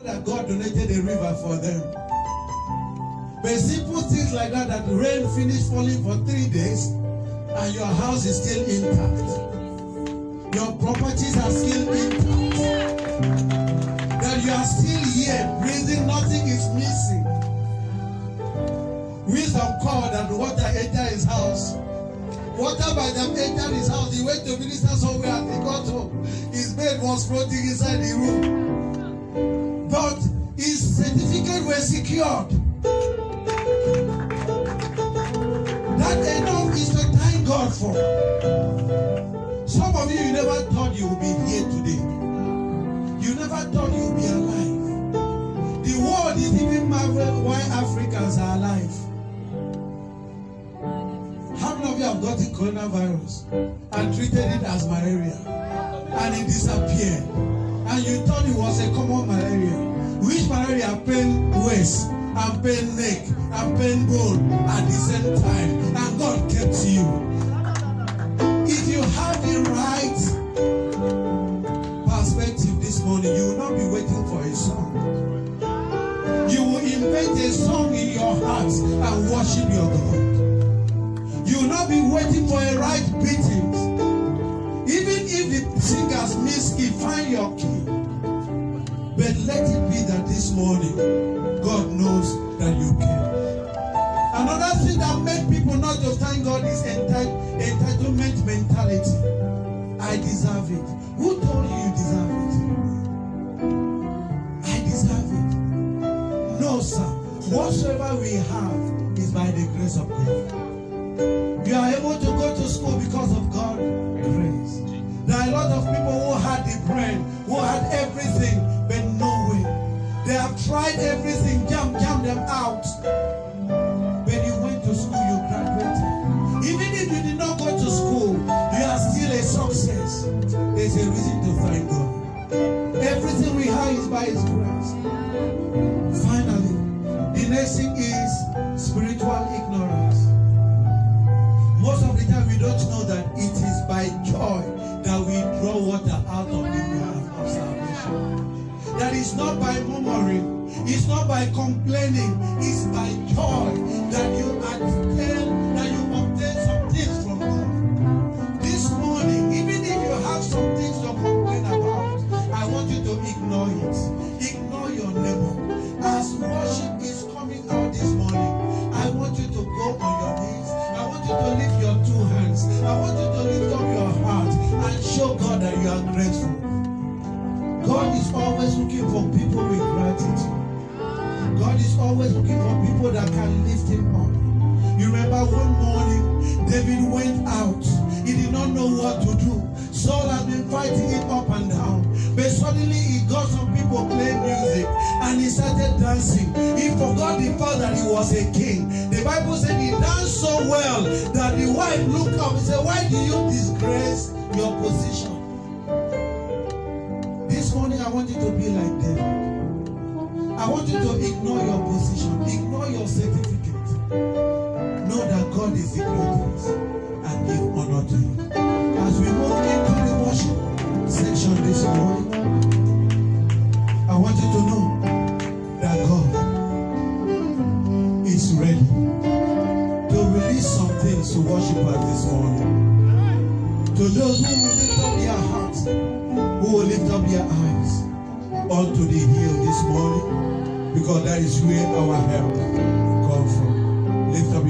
that God donated a river for them. But simple things like that, that the rain finished falling for 3 days and your house is still intact. Your properties are still intact. That you are still here, breathing, nothing is missing. Wisdom called and water entered his house. Water by them entered his house. He went to minister somewhere and he got home. His bed was floating inside the room. But his certificate was secured. That enough is to thank God for. Some of you never thought you would be here today. You never thought you would be alive. The world is even marveling why Africans are alive. How many of you have gotten coronavirus and treated it as malaria and it disappeared? And you thought it was a common malaria. Which malaria? Pain waist and pain neck and pain bone at the same time. And God kept you. If you have the right perspective this morning, you will not be waiting for a song. You will invent a song in your heart and worship your God. You will not be waiting for a right beating. Even if the singers miss key, find your key. But let it be that this morning, God knows that you can. Another thing that makes people not to thank God is entitlement mentality. I deserve it. Who told you you deserve it? I deserve it. No, sir. Whatsoever we have is by the grace of God. You are able to go to school because of God's grace. There are a lot of people who had the brain, who had everything, but no way. They have tried everything, jam them out. When you went to school, you graduated. Even if you did not go to school, you are still a success. There's a reason to thank God. Everything we have is by His grace. Finally, the next thing is spiritual ignorance. Most of the time we don't know that it is by joy that we draw water out of the well of salvation. That is not by murmuring, it's not by complaining, it's by joy that you obtain some things from God. This morning, even if you have some things to complain about, I want you to ignore it. Ignore your neighbor. As worship is coming out this morning, I want you to go on your knees. I want you to lift your two hands. I want you to lift up your heart and show God that you are grateful. God is always looking for people with gratitude. God is always looking for people that can lift him up. You remember one morning, David went out. He did not know what to do. Saul has been fighting him up and down. But suddenly he got some people playing music and he started dancing. He forgot the fact that he was a king. The Bible said he danced so well that the wife looked up and said, "Why do you disgrace your position?" This morning I want you to be like David. I want you to ignore your position, ignore your certificate. Know that God is the greatest and give honor to Him. As we move into the worship section this morning, I want you to know that God is ready to release some things to worship us this morning. To those who will lift up their hearts, who will lift up their eyes unto the hill this morning, because that is where our help comes from. Lift up